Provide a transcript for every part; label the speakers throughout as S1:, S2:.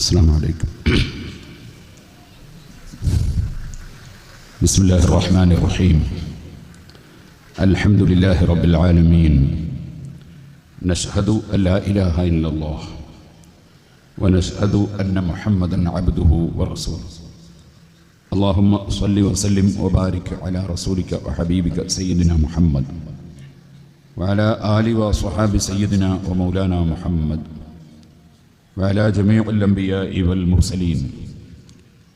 S1: السلام عليكم. بسم الله الرحمن الرحيم. الحمد لله رب العالمين. نشهد أن لا إله إلا الله ونشهد أن محمدا عبده ورسوله. اللهم صل وسلم وبارك على رسولك وحبيبك سيدنا محمد وعلى آل وصحاب سيدنا ومولانا محمد وعلى جميع الأنبياء والمرسلين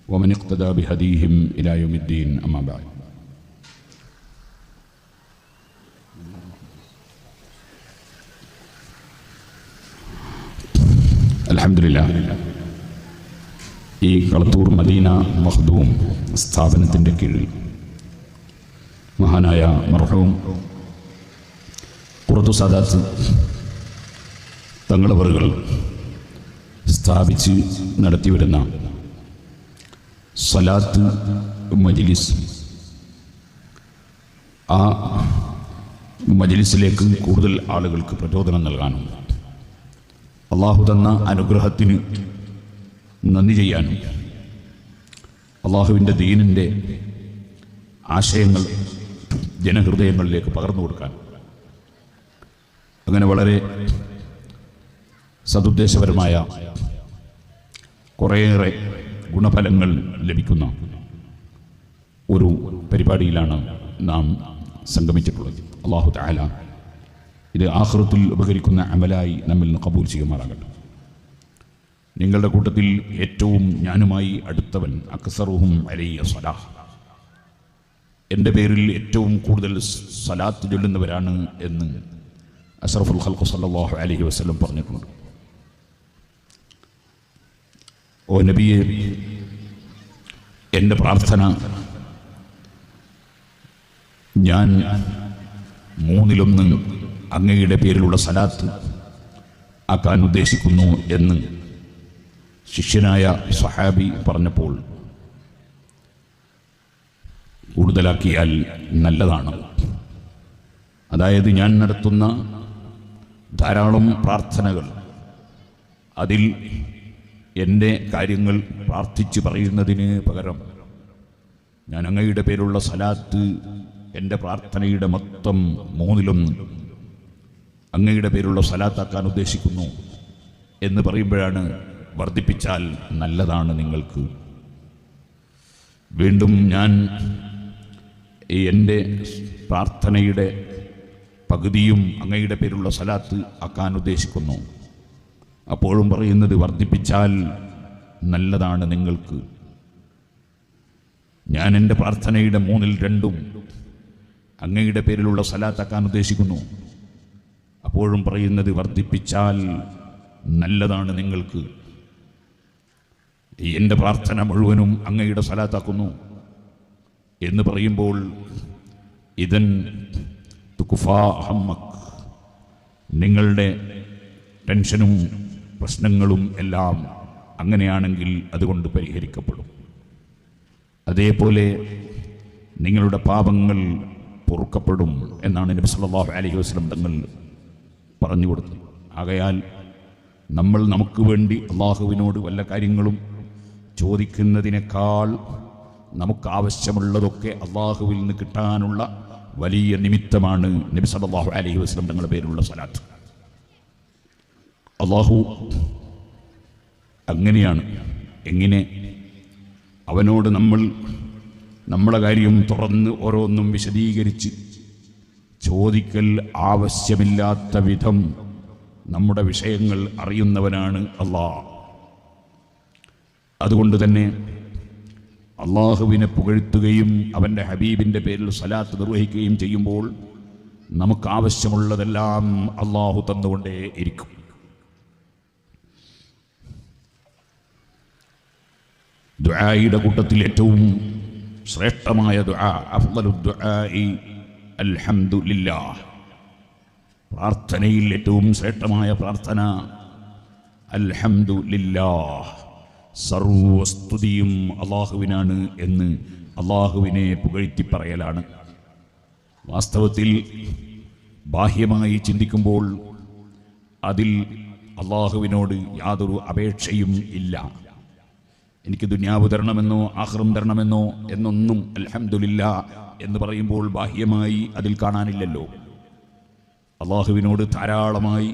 S1: ومن اقتدى بهديهم إلى يوم الدين. أما بعد. അൽഹംദുലില്ലാഹ്, ഈ കളത്തൂർ മദീന മഖ്ദൂം സ്ഥാപനത്തിൻ്റെ കീഴിൽ മഹാനായ മർഹൂം ഖുറത്തു സാദാത്ത് തങ്ങളവറുകൾ സ്ഥാപിച്ച് നടത്തിവരുന്ന സ്വലാത്ത് മജ്ലിസ്, ആ മജ്ലിസിലേക്ക് കൂടുതൽ ആളുകൾക്ക് പ്രചോദനം നൽകാനും അള്ളാഹു തന്ന അനുഗ്രഹത്തിന് നന്ദി ചെയ്യാനും അള്ളാഹുവിൻ്റെ ദീനിൻ്റെ ആശയങ്ങൾ ജനഹൃദയങ്ങളിലേക്ക് പകർന്നു കൊടുക്കാൻ, അങ്ങനെ വളരെ സതുദ്ദേശപരമായ കുറേയേറെ ഗുണഫലങ്ങൾ ലഭിക്കുന്ന ഒരു പരിപാടിയിലാണ് നാം സംഗമിച്ചിട്ടുള്ളത്. അല്ലാഹു തആല ഇത് ആഖിറത്തിൽ ഉപകരിക്കുന്ന അമലായി നമ്മിൽ നിന്ന് ഖബൂൽ ചെയ്യുമാറാകട്ടെ. നിങ്ങളുടെ കൂട്ടത്തിൽ ഏറ്റവും ഞാനുമായി അടുത്തവൻ അക്സറുഹും അലയ്യ സ്വലാഹ്, എൻ്റെ പേരിൽ ഏറ്റവും കൂടുതൽ സ്വലാത്ത് ചൊല്ലുന്നവരാണ് എന്ന് അഷ്റഫുൽ ഖൽഖ് സല്ലല്ലാഹു അലൈഹി വസല്ലം പറഞ്ഞിട്ടുണ്ട്. ഓ നബിയെ, എൻ്റെ പ്രാർത്ഥന ഞാൻ മൂന്നിലൊന്ന് അങ്ങയുടെ പേരിലുള്ള സലാത്ത് ആക്കാൻ ഉദ്ദേശിക്കുന്നു എന്ന് ശിഷ്യനായ സ്വഹാബി പറഞ്ഞപ്പോൾ കൂടുതലാക്കിയാൽ നല്ലതാണ്. അതായത് ഞാൻ നടത്തുന്ന ധാരാളം പ്രാർത്ഥനകൾ, അതിൽ എൻ്റെ കാര്യങ്ങൾ പ്രാർത്ഥിച്ച് പറയുന്നതിന് പകരം ഞാൻ അങ്ങയുടെ പേരുള്ള സലാത്ത് എൻ്റെ പ്രാർത്ഥനയുടെ മൊത്തം മൂന്നിലൊന്ന് അങ്ങയുടെ പേരുള്ള സലാത്താക്കാൻ ഉദ്ദേശിക്കുന്നു എന്ന് പറയുമ്പോഴാണ് വർദ്ധിപ്പിച്ചാൽ നല്ലതാണ് നിങ്ങൾക്ക്. വീണ്ടും ഞാൻ എൻ്റെ പ്രാർത്ഥനയുടെ പകുതിയും അങ്ങയുടെ പേരുള്ള സലാത്ത് ആക്കാൻ ഉദ്ദേശിക്കുന്നു, അപ്പോഴും പറയുന്നത് വർദ്ധിപ്പിച്ചാൽ നല്ലതാണ് നിങ്ങൾക്ക്. ഞാൻ എൻ്റെ പ്രാർത്ഥനയുടെ മൂന്നിൽ രണ്ടും അങ്ങയുടെ പേരിലുള്ള സലാത്താക്കാൻ ഉദ്ദേശിക്കുന്നു, അപ്പോഴും പറയുന്നത് വർദ്ധിപ്പിച്ചാൽ നല്ലതാണ് നിങ്ങൾക്ക്. എൻ്റെ പ്രാർത്ഥന മുഴുവനും അങ്ങയുടെ സലാത്താക്കുന്നു എന്ന് പറയുമ്പോൾ ഇദൻ തുക്ഫാ ഹമ്മക്, നിങ്ങളുടെ ടെൻഷനും പ്രശ്നങ്ങളും എല്ലാം അങ്ങനെയാണെങ്കിൽ അതുകൊണ്ട് പരിഹരിക്കപ്പെടും. അതേപോലെ നിങ്ങളുടെ പാപങ്ങൾ പൊറുക്കപ്പെടും എന്നാണ് നബി സല്ലല്ലാഹു അലൈഹി വസല്ലം തങ്ങൾ പറഞ്ഞു കൊടുത്തത്. ആകയാൽ നമ്മൾ നമുക്ക് വേണ്ടി അള്ളാഹുവിനോട് വല്ല കാര്യങ്ങളും ചോദിക്കുന്നതിനേക്കാൾ നമുക്ക് ആവശ്യമുള്ളതൊക്കെ അള്ളാഹുവിൽ നിന്ന് കിട്ടാനുള്ള വലിയ നിമിത്തമാണ് നബി സല്ലല്ലാഹു അലൈഹി വസല്ലം തങ്ങളുടെ പേരിലുള്ള സലാത്ത്. അള്ളാഹു അങ്ങനെയാണ്. എങ്ങനെ? അവനോട് നമ്മളെ കാര്യം തുറന്ന് ഓരോന്നും വിശദീകരിച്ച് ചോദിക്കൽ ആവശ്യമില്ലാത്ത വിധം നമ്മുടെ വിഷയങ്ങൾ അറിയുന്നവനാണ് അള്ളാഹ്. അതുകൊണ്ട് തന്നെ അള്ളാഹുവിനെ പുകഴ്ത്തുകയും അവൻ്റെ ഹബീബിൻ്റെ പേരിൽ സലാത്ത് നിർവഹിക്കുകയും ചെയ്യുമ്പോൾ നമുക്ക് ആവശ്യമുള്ളതെല്ലാം അള്ളാഹു തന്നുകൊണ്ടേ ഇരിക്കും. ദുആയുടെ കൂട്ടത്തിൽ ഏറ്റവും ശ്രേഷ്ഠമായ ദുആ, അഫ്ളലു ദുആഇ അൽഹംദുലില്ലാഹ്, പ്രാർത്ഥനയിൽ ഏറ്റവും ശ്രേഷ്ഠമായ പ്രാർത്ഥന അൽഹംദുലില്ലാഹ്, സർവസ്തുതിയും അള്ളാഹുവിനാണ് എന്ന് അള്ളാഹുവിനെ പുകഴ്ത്തി പറയലാണ്. വാസ്തവത്തിൽ ബാഹ്യമായി ചിന്തിക്കുമ്പോൾ അതിൽ അള്ളാഹുവിനോട് യാതൊരു അപേക്ഷയും ഇല്ല. എനിക്ക് ദുനിയാവ് തരണമെന്നോ ആഖിറം തരണമെന്നോ എന്നൊന്നും അൽഹംദുലില്ലാ എന്ന് പറയുമ്പോൾ ബാഹ്യമായി അതിൽ കാണാനില്ലല്ലോ. അള്ളാഹുവിനോട് ധാരാളമായി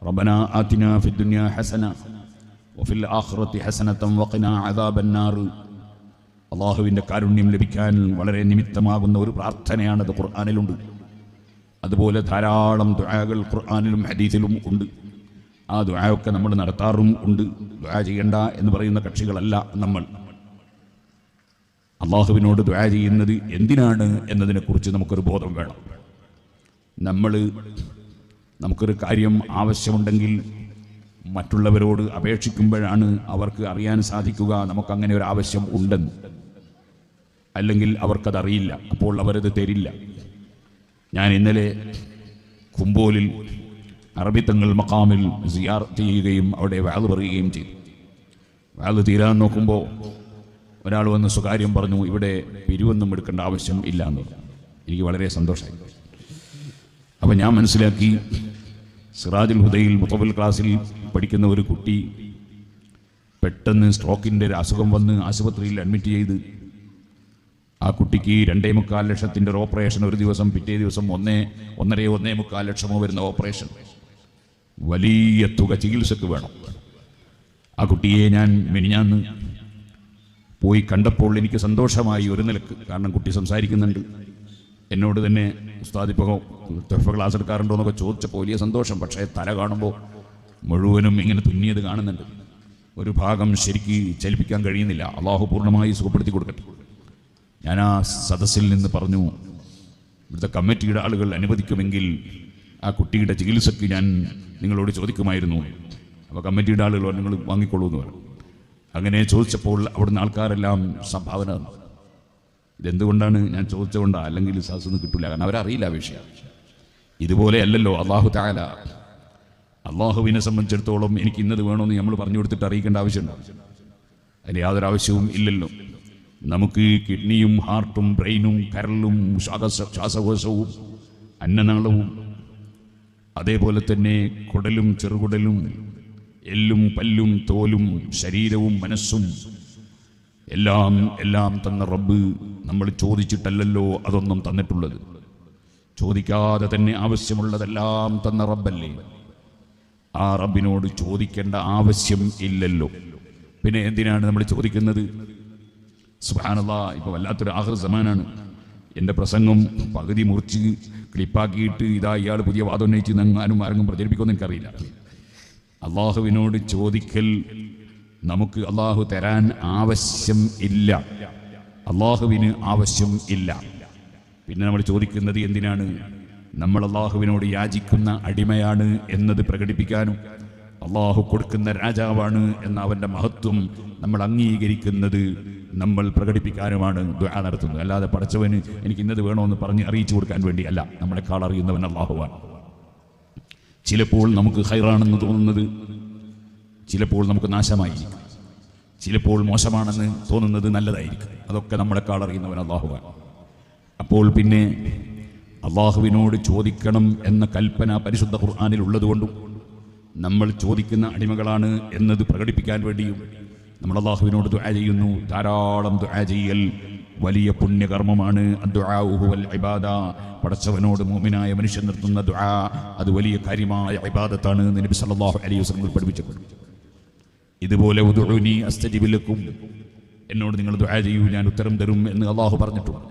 S1: റബ്ബനാ ആതിനാ ഫിദ്ദുനിയാ ഹസന വഫിൽ ആഖിറതി ഹസനതൻ വഖിനാ അദാബന്നാർ, അള്ളാഹുവിൻ്റെ കാരുണ്യം ലഭിക്കാൻ വളരെ നിമിത്തമാകുന്ന ഒരു പ്രാർത്ഥനയാണത് ഖുർആനിലുണ്ട്. അതുപോലെ ധാരാളം ദുആകൾ ഖുർആനിലും ഹദീസിലും ഉണ്ട്. ആ ദുആയൊക്കെ നമ്മൾ നടത്താറും ഉണ്ട്. ദുആ ചെയ്യണ്ട എന്ന് പറയുന്ന കക്ഷികളല്ല നമ്മൾ. അള്ളാഹുവിനോട് ദുആ ചെയ്യുന്നത് എന്തിനാണ് എന്നതിനെക്കുറിച്ച് നമുക്കൊരു ബോധം വേണം. നമുക്കൊരു കാര്യം ആവശ്യമുണ്ടെങ്കിൽ മറ്റുള്ളവരോട് അപേക്ഷിക്കുമ്പോഴാണ് അവർക്ക് അറിയാൻ സാധിക്കുക നമുക്കങ്ങനെ ഒരു ആവശ്യം ഉണ്ടെന്ന്. അല്ലെങ്കിൽ അവർക്കതറിയില്ല, അപ്പോൾ അവരത് തരില്ല. ഞാൻ ഇന്നലെ കുമ്പോലിൽ അറബിത്തങ്ങൾ മഖാമിൽ സിയാറത്ത് ചെയ്യുകയും അവിടെ വഅദ് പറയുകയും ചെയ്തു. വഅദ് തീരാൻ നോക്കുമ്പോൾ ഒരാൾ വന്ന് സ്വകാര്യം പറഞ്ഞു, ഇവിടെ പിരിവൊന്നും എടുക്കേണ്ട ആവശ്യം ഇല്ല എന്ന്. എനിക്ക് വളരെ സന്തോഷമായി. അപ്പം ഞാൻ മനസ്സിലാക്കി, സിറാജുൽ ഹുദയിൽ മുത്തവൽ ക്ലാസ്സിൽ പഠിക്കുന്ന ഒരു കുട്ടി പെട്ടെന്ന് സ്ട്രോക്കിൻ്റെ ഒരു അസുഖം വന്ന് ആശുപത്രിയിൽ അഡ്മിറ്റ് ചെയ്ത് ആ കുട്ടിക്ക് 2.25 ലക്ഷത്തിൻ്റെ ഒരു ഓപ്പറേഷൻ ഒരു ദിവസം, പിറ്റേ ദിവസം 1.5 ലക്ഷമോ വരുന്ന ഓപ്പറേഷൻ. വലിയ തുക ചികിത്സക്ക് വേണം. ആ കുട്ടിയെ ഞാൻ മിനിഞ്ഞാന്ന് പോയി കണ്ടപ്പോൾ എനിക്ക് സന്തോഷമായി ഒരു നിലക്ക്. കാരണം കുട്ടി സംസാരിക്കുന്നുണ്ട്. എന്നോട് തന്നെ ഉസ്താദ് ഇപ്പോൾ തെഹ്ഫ ക്ലാസ് എടുക്കാറുണ്ടോ എന്നൊക്കെ ചോദിച്ചപ്പോൾ വലിയ സന്തോഷം. പക്ഷേ തല കാണുമ്പോൾ മുഴുവനും ഇങ്ങനെ തുന്നിയത് കാണുന്നുണ്ട്. ഒരു ഭാഗം ശരിക്ക് ചലിപ്പിക്കാൻ കഴിയുന്നില്ല. അള്ളാഹു പൂർണ്ണമായി സുഖപ്പെടുത്തി കൊടുക്കട്ടെ. ഞാൻ ആ സദസ്സിൽ നിന്ന് പറഞ്ഞു, ഇവിടുത്തെ കമ്മിറ്റിയുടെ ആളുകൾ അനുവദിക്കുമെങ്കിൽ ആ കുട്ടിയുടെ ചികിത്സയ്ക്ക് ഞാൻ നിങ്ങളോട് ചോദിക്കുമായിരുന്നു. അപ്പോൾ കമ്മിറ്റിയുടെ ആളുകൾ നിങ്ങൾ വാങ്ങിക്കൊള്ളൂ എന്ന് പറഞ്ഞു. അങ്ങനെ ചോദിച്ചപ്പോൾ അവിടുന്ന് ആൾക്കാരെല്ലാം സംഭാവന തന്നു. ഇതെന്തുകൊണ്ടാണ് ഞാൻ ചോദിച്ചുകൊണ്ടാണ്, അല്ലെങ്കിൽ സാസൊന്നും കിട്ടില്ല. കാരണം അവരറിയില്ല ആ വിഷയം. ഇതുപോലെ അല്ലല്ലോ അള്ളാഹു തആല. അള്ളാഹുവിനെ സംബന്ധിച്ചിടത്തോളം എനിക്ക് ഇന്നത് വേണമെന്ന് നമ്മൾ പറഞ്ഞു കൊടുത്തിട്ട് അറിയിക്കേണ്ട ആവശ്യമുണ്ടോ? അതിന് യാതൊരു ആവശ്യവും ഇല്ലല്ലോ. നമുക്ക് കിഡ്നിയും ഹാർട്ടും ബ്രെയിനും കരളും ശ്വാസകോശവും അന്നനാളവും അതേപോലെ തന്നെ കുടലും ചെറുകുടലും എല്ലും പല്ലും തോലും ശരീരവും മനസ്സും എല്ലാം തന്ന റബ്ബ് നമ്മൾ ചോദിച്ചിട്ടല്ലല്ലോ അതൊന്നും തന്നിട്ടുള്ളത്. ചോദിക്കാതെ തന്നെ ആവശ്യമുള്ളതെല്ലാം തന്ന റബ്ബല്ലേ. ആ റബ്ബിനോട് ചോദിക്കേണ്ട ആവശ്യം ഇല്ലല്ലോ. പിന്നെ എന്തിനാണ് നമ്മൾ ചോദിക്കുന്നത്? സുബ്ഹാനല്ലാഹ്, ഇപ്പോൾ വല്ലാത്തൊരു ആഖിർ സമാനാണ്. എൻ്റെ പ്രസംഗം പകുതി മുറിച്ച് ക്ലിപ്പാക്കിയിട്ട് ഇതാ ഇയാൾ പുതിയ വാദം ഉന്നയിച്ച് എങ്ങാനും ആരെങ്കിലും പ്രചരിപ്പിക്കുമെന്ന് എനിക്കറിയില്ല. അള്ളാഹുവിനോട് ചോദിക്കൽ നമുക്ക് അള്ളാഹു തരാൻ ആവശ്യം ഇല്ല. അള്ളാഹുവിന് ആവശ്യം ഇല്ല. പിന്നെ നമ്മൾ ചോദിക്കുന്നത് എന്തിനാണ്? നമ്മൾ അള്ളാഹുവിനോട് യാചിക്കുന്ന അടിമയാണ് എന്നത് പ്രകടിപ്പിക്കാനും അള്ളാഹു കൊടുക്കുന്ന രാജാവാണ് എന്ന അവൻ്റെ മഹത്വം നമ്മൾ അംഗീകരിക്കുന്നത് നമ്മൾ പ്രകടിപ്പിക്കാനുമാണ് ദുആ നടത്തുന്നത്. അല്ലാതെ പടച്ചവന് എനിക്ക് ഇന്നത് വേണമെന്ന് പറഞ്ഞ് അറിയിച്ചു കൊടുക്കാൻ വേണ്ടിയല്ല. നമ്മളെക്കാൾ അറിയുന്നവൻ അള്ളാഹുവാണ്. ചിലപ്പോൾ നമുക്ക് ഖൈറാണെന്ന് തോന്നുന്നത് ചിലപ്പോൾ നമുക്ക് നാശമായിരിക്കും. ചിലപ്പോൾ മോശമാണെന്ന് തോന്നുന്നത് നല്ലതായിരിക്കും. അതൊക്കെ നമ്മളെക്കാൾ അറിയുന്നവൻ അള്ളാഹുവാണ്. അപ്പോൾ പിന്നെ അള്ളാഹുവിനോട് ചോദിക്കണം എന്ന കൽപ്പന പരിശുദ്ധ ഖുർആനിൽ ഉള്ളതുകൊണ്ടും നമ്മൾ ചോദിക്കുന്ന അടിമകളാണ് എന്നത് പ്രകടിപ്പിക്കാൻ വേണ്ടിയും നമ്മൾ അള്ളാഹുവിനോട് ദുആ ചെയ്യുന്നു. ധാരാളം ദുആ ചെയ്യൽ വലിയ പുണ്യകർമ്മമാണ്. അദ്ദുആഉ ഹുവൽ ഇബാദ. പടച്ചവനോട് മുഅ്മിനായ മനുഷ്യൻ നിർത്തുന്ന ദുആ അത് വലിയ കാര്യമായ ഇബാദത്താണ് എന്ന് നബി സല്ലല്ലാഹു അലൈഹി വസല്ലം പഠിപ്പിച്ചിട്ടുണ്ട്. ഇതുപോലെ ഉദ്ഉനി അസ്തജിബ് ലക്കും, എന്നോട് നിങ്ങൾ ദുആ ചെയ്യൂ, ഞാൻ ഉത്തരം തരും എന്ന് അള്ളാഹു പറഞ്ഞിട്ടുണ്ട്.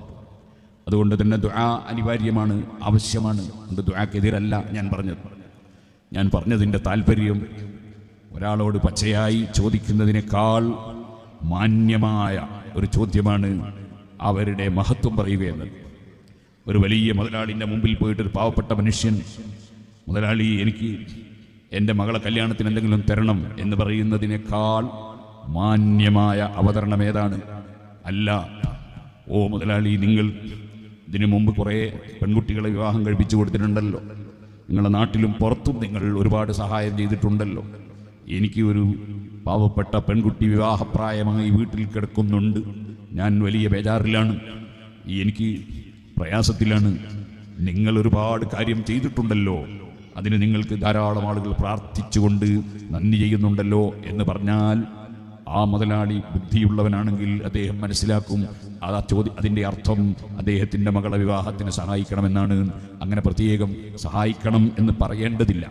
S1: അതുകൊണ്ട് തന്നെ ദുആ അനിവാര്യമാണ്, ആവശ്യമാണ്. അത് ദുആക്കെതിരല്ല ഞാൻ പറഞ്ഞതിൻ്റെ താല്പര്യം ഒരാളോട് പച്ചയായി ചോദിക്കുന്നതിനേക്കാൾ മാന്യമായ ഒരു ചോദ്യമാണ് അവരുടെ മഹത്വം പറയുകയെന്നത്. ഒരു വലിയ മുതലാളിൻ്റെ മുമ്പിൽ പോയിട്ടൊരു പാവപ്പെട്ട മനുഷ്യൻ, മുതലാളി എനിക്ക് എൻ്റെ മകളെ കല്യാണത്തിന് എന്തെങ്കിലും തരണം എന്ന് പറയുന്നതിനേക്കാൾ മാന്യമായ അവതരണം ഏതാണ്? അല്ല, ഓ മുതലാളി, നിങ്ങൾ ഇതിനു മുമ്പ് കുറേ പെൺകുട്ടികളെ വിവാഹം കഴിപ്പിച്ചു കൊടുത്തിട്ടുണ്ടല്ലോ, നിങ്ങളുടെ നാട്ടിലും പുറത്തും നിങ്ങൾ ഒരുപാട് സഹായം ചെയ്തിട്ടുണ്ടല്ലോ. എനിക്ക് ഒരു പാവപ്പെട്ട പെൺകുട്ടി വിവാഹപ്രായമായി വീട്ടിൽ കിടക്കുന്നുണ്ട്. ഞാൻ വലിയ ബേജാറിലാണ്, എനിക്ക് പ്രയാസത്തിലാണ്. നിങ്ങൾ ഒരുപാട് കാര്യം ചെയ്തിട്ടുണ്ടല്ലോ, അതിന് നിങ്ങൾക്ക് ധാരാളം ആളുകൾ പ്രാർത്ഥിച്ചുകൊണ്ട് നന്ദി ചെയ്യുന്നുണ്ടല്ലോ എന്ന് പറഞ്ഞാൽ ആ മുതലാളി ബുദ്ധിയുള്ളവനാണെങ്കിൽ അദ്ദേഹം മനസ്സിലാക്കും അതിൻ്റെ അർത്ഥം അദ്ദേഹത്തിൻ്റെ മകളെ വിവാഹത്തിന് സഹായിക്കണമെന്നാണ്. അങ്ങനെ പ്രത്യേകം സഹായിക്കണം എന്ന് പറയേണ്ടതില്ല.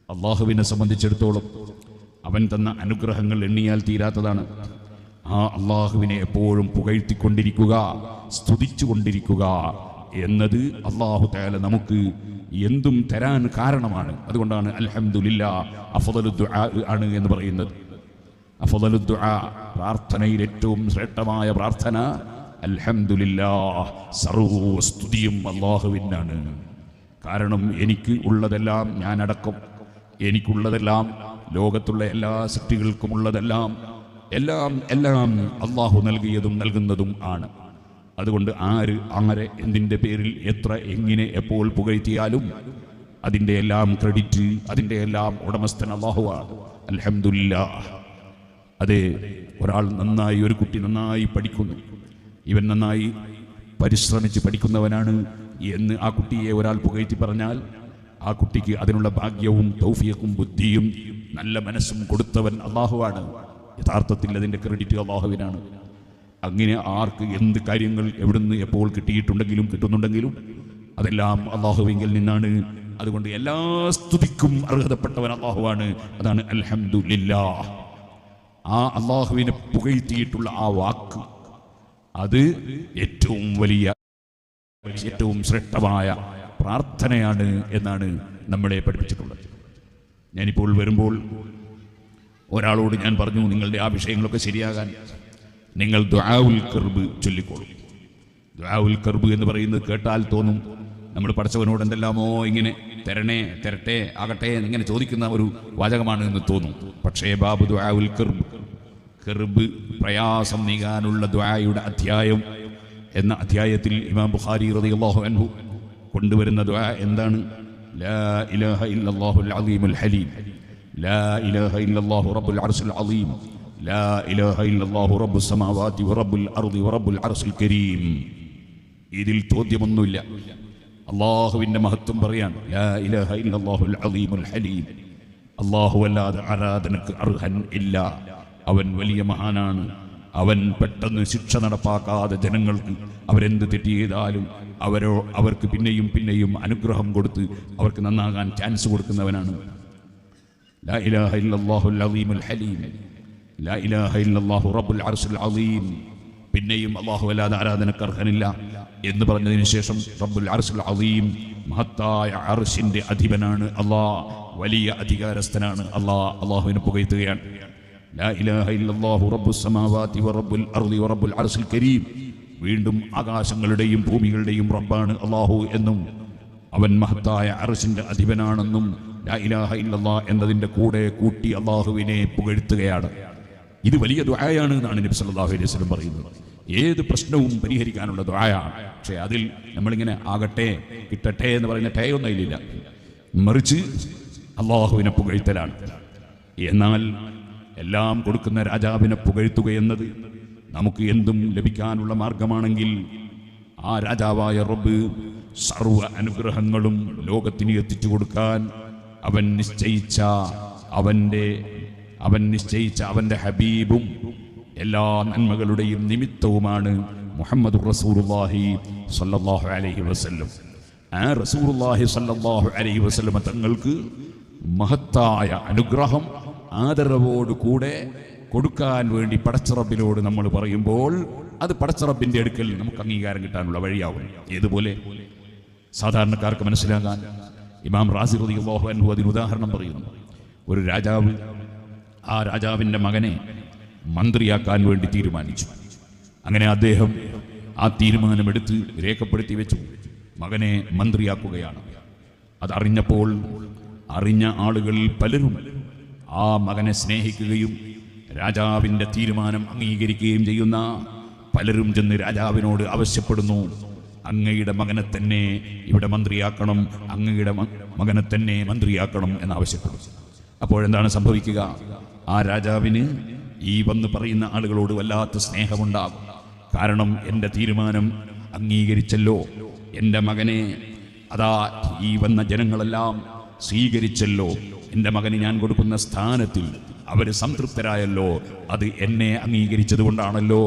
S1: അള്ളാഹുവിനെ സംബന്ധിച്ചിടത്തോളം അവൻ തന്ന അനുഗ്രഹങ്ങൾ എണ്ണിയാൽ തീരാത്തതാണ്. ആ അള്ളാഹുവിനെ എപ്പോഴും പുകഴ്ത്തിക്കൊണ്ടിരിക്കുക, സ്തുതിച്ചുകൊണ്ടിരിക്കുക എന്നത് അള്ളാഹു തആല നമുക്ക് എന്തും തരാൻ കാരണമാണ്. അതുകൊണ്ടാണ് അൽഹംദുലില്ലാഹ് അഫ്ളലു ദുആ ആണ് എന്ന് പറയുന്നത്. അഫ്ളലു ദുആ, പ്രാർത്ഥനയിൽ ഏറ്റവും ശ്രേഷ്ഠമായ പ്രാർത്ഥന അൽഹംദുലില്ലാഹ്, സർവ്വസ്തുതിയും അള്ളാഹുവിനാണ്. കാരണം എനിക്ക് ഉള്ളതെല്ലാം ഞാനടക്കം, എനിക്കുള്ളതെല്ലാം ലോകത്തുള്ള എല്ലാ സൃഷ്ടികൾക്കും ഉള്ളതെല്ലാം എല്ലാം എല്ലാം അള്ളാഹു നൽകിയതും നൽകുന്നതും ആണ്. അതുകൊണ്ട് ആരെ എന്തിൻ്റെ പേരിൽ എത്ര എങ്ങനെ എപ്പോൾ പുകഴ്ത്തിയാലും അതിൻ്റെ എല്ലാം ക്രെഡിറ്റ്, അതിൻ്റെ എല്ലാം ഉടമസ്ഥൻ അള്ളാഹുവാണ്. അൽഹംദുലില്ലാഹ്. അതെ, ഒരു കുട്ടി നന്നായി പഠിക്കുന്നു, ഇവൻ നന്നായി പരിശ്രമിച്ച് പഠിക്കുന്നവനാണ് എന്ന് ആ കുട്ടിയെ ഒരാൾ പുകഴ്ത്തി പറഞ്ഞാൽ ആ കുട്ടിക്ക് അതിനുള്ള ഭാഗ്യവും തൗഫീഖും ബുദ്ധിയും നല്ല മനസ്സും കൊടുത്തവൻ അള്ളാഹുവാണ്. യഥാർത്ഥത്തിൽ അതിൻ്റെ ക്രെഡിറ്റ് അള്ളാഹുവിനാണ്. അങ്ങനെ ആർക്ക് എന്ത് കാര്യങ്ങൾ എവിടുന്ന് എപ്പോൾ കിട്ടിയിട്ടുണ്ടെങ്കിലും കിട്ടുന്നുണ്ടെങ്കിലും അതെല്ലാം അള്ളാഹുവിങ്കിൽ നിന്നാണ്. അതുകൊണ്ട് എല്ലാ സ്തുതിക്കും അർഹതപ്പെട്ടവൻ അള്ളാഹുവാണ്. അതാണ് അൽഹംദുലില്ലാഹ്. ആ അള്ളാഹുവിനെ പുകഴ്ത്തിയിട്ടുള്ള ആ വാക്ക് അത് ഏറ്റവും വലിയ, ഏറ്റവും ശ്രേഷ്ഠമായ പ്രാർത്ഥനയാണ് എന്നാണ് നമ്മളെ പഠിപ്പിച്ചിട്ടുള്ളത്. ഞാനിപ്പോൾ വരുമ്പോൾ ഒരാളോട് ഞാൻ പറഞ്ഞു, നിങ്ങളുടെ ആ വിഷയങ്ങളൊക്കെ ശരിയാകാൻ നിങ്ങൾ ദുആഉൽ കർബ് ചൊല്ലിക്കോളൂ. ദുആഉൽ കർബ് എന്ന് പറയുന്നത് കേട്ടാൽ തോന്നും നമ്മൾ പടച്ചവനോട് എന്തെല്ലാമോ ഇങ്ങനെ തരട്ടെ ആകട്ടെ എന്നിങ്ങനെ ചോദിക്കുന്ന ഒരു വാചകമാണ് എന്ന് തോന്നും. പക്ഷേ ബാബു ദുആഉൽ കർബ്, പ്രയാസം നീങ്ങാനുള്ള ദുആയുടെ അധ്യായം എന്ന അധ്യായത്തിൽ ഇമാം ബുഖാരി റളിയല്ലാഹു അൻഹു കൊണ്ടുവരുന്ന ദുആ എന്താണ്? ലാ ഇലാഹ ഇല്ലല്ലാഹുൽ അലീമുൽ ഹലീം, ലാ ഇലാഹ ഇല്ലല്ലാഹു റബ്ബുൽ അർശിൽ അലീം, ലാ ഇലാഹ ഇല്ലല്ലാഹു റബ്ബുസ് സമാവാതി വറബ്ബുൽ അർളി വറബ്ബുൽ അർശിൽ കരീം. ഇതിൽ ചോദ്യമൊന്നുമില്ല. അല്ലാഹുവിൻ്റെ മഹത്വം പറയാൻ ലാ ഇലാഹ ഇല്ലല്ലാഹുൽ അലീമുൽ ഹലീം. അല്ലാഹു അല്ലാതെ ആരാധനക്ക് അർഹൻ ഇല്ല. അവൻ വലിയ മഹാനാണ്. അവൻ പെട്ടെന്ന് ശിക്ഷ നടപ്പാക്കാതെ ജനങ്ങൾക്ക് അവരെന്ത് തെറ്റ് ചെയ്താലും അവർക്ക് പിന്നെയും പിന്നെയും അനുഗ്രഹം കൊടുത്ത് അവർക്ക് നന്നാകാൻ ചാൻസ് കൊടുക്കുന്നവനാണ്. ലാ ഇലാഹ ഇല്ലല്ലാഹുൽ അലീമുൽ ഹലീം, ലാ ഇലാഹ ഇല്ലല്ലാഹു റബ്ബുൽ അർശിൽ അലീം. പിന്നെയും അല്ലാഹു അല്ലാതെ ആരാധനക്ക് അർഹനില്ല എന്ന് പറഞ്ഞതിന് ശേഷം റബ്ബുൽ അർശിൽ അലീം, മഹത്തായ അർശിന്റെ അധിപനാണ് അല്ലാഹ്, വലിയ അധികാരസ്ഥനാണ് അല്ലാഹ്. അല്ലാഹുവിനെ പുകഴ്ത്തുകയാണ്. ലാ ഇലാഹ ഇല്ലല്ലാഹു റബ്ബുസ് സമാവാതി വറബ്ബുൽ അർളി വറബ്ബുൽ അർശിൽ കരീം. വീണ്ടും ആകാശങ്ങളുടെയും ഭൂമികളുടെയും റബ്ബാണ് അല്ലാഹു എന്നും അവൻ മഹത്തായ അർശിന്റെ അധിപനാണെന്നും ലാ ഇലാഹ ഇല്ലല്ലാഹ് എന്നതിൻ്റെ കൂടെ കൂട്ടി അല്ലാഹുവിനെ പുകഴ്ത്തുകയാണ്. ഇത് വലിയ ദുആയാണ് എന്നാണ് നബി സല്ലല്ലാഹു അലൈഹി വസല്ലം പറയുന്നത്. ഏത് പ്രശ്നവും പരിഹരിക്കാനുള്ള ദുആയാണ്. പക്ഷേ അതിൽ നമ്മളിങ്ങനെ ആകട്ടെ കിട്ടട്ടെ എന്ന് പറയുന്ന ടേയൊന്നും അതിലില്ല. മറിച്ച് അല്ലാഹുവിനെ പുകഴ്ത്തലാണ്. എന്നാൽ എല്ലാം കൊടുക്കുന്ന രാജാവിനെ പുകഴ്ത്തുക എന്നത് നമുക്ക് എന്തും ലഭിക്കാനുള്ള മാർഗമാണെങ്കിൽ ആ രാജാവായ റബ്ബ് സർവ്വ അനുഗ്രഹങ്ങളും ലോകത്തിന് എത്തിച്ചു കൊടുക്കാൻ അവൻ നിശ്ചയിച്ച അവൻ്റെ ഹബീബും എല്ലാ നന്മകളുടെയും നിമിത്തവുമാണ് മുഹമ്മദ് റസൂലുള്ളാഹി സ്വല്ലല്ലാഹു അലൈഹി വസല്ലം. ആ റസൂലുള്ളാഹി സ്വല്ലല്ലാഹു അലൈഹി വസല്ലം തങ്ങൾക്ക് മഹത്തായ അനുഗ്രഹം ആദരവോട് കൂടെ കൊടുക്കാൻ വേണ്ടി പടച്ചറബിനോട് നമ്മൾ പറയുമ്പോൾ അത് പടച്ചറബിൻ്റെ അടുക്കൽ നമുക്ക് അംഗീകാരം കിട്ടാനുള്ള വഴിയാവും. ഏതുപോലെ സാധാരണക്കാർക്ക് മനസ്സിലാകാൻ ഇമാം റാസി റളിയല്ലാഹു അൻഹു അതിന് ഉദാഹരണം പറയുന്നു. ഒരു രാജാവ് ആ രാജാവിൻ്റെ മകനെ മന്ത്രിയാക്കാൻ വേണ്ടി തീരുമാനിച്ചു. അങ്ങനെ അദ്ദേഹം ആ തീരുമാനമെടുത്ത് രേഖപ്പെടുത്തി വെച്ചു. മകനെ മന്ത്രിയാക്കുകയാണ്. അതറിഞ്ഞപ്പോൾ അറിഞ്ഞ ആളുകളിൽ പലരും ആ മകനെ സ്നേഹിക്കുകയും രാജാവിൻ്റെ തീരുമാനം അംഗീകരിക്കുകയും ചെയ്യുന്ന പലരും ചെന്ന് രാജാവിനോട് ആവശ്യപ്പെടുന്നു, അങ്ങയുടെ മകനെ തന്നെ ഇവിടെ മന്ത്രിയാക്കണം, അങ്ങയുടെ മകനെ തന്നെ മന്ത്രിയാക്കണം എന്നാവശ്യപ്പെടുന്നു. അപ്പോഴെന്താണ് സംഭവിക്കുക? ആ രാജാവിന് ഈ വന്ന് പറയുന്ന ആളുകളോട് വല്ലാത്ത സ്നേഹമുണ്ടാകും. കാരണം എൻ്റെ തീരുമാനം അംഗീകരിച്ചല്ലോ, എൻ്റെ മകനെ അതാ ഈ വന്ന ജനങ്ങളെല്ലാം സ്വീകരിച്ചല്ലോ, എൻ്റെ മകന് ഞാൻ കൊടുക്കുന്ന സ്ഥാനത്തിൽ അവർ സംതൃപ്തരായല്ലോ, അത് എന്നെ അംഗീകരിച്ചത് കൊണ്ടാണല്ലോ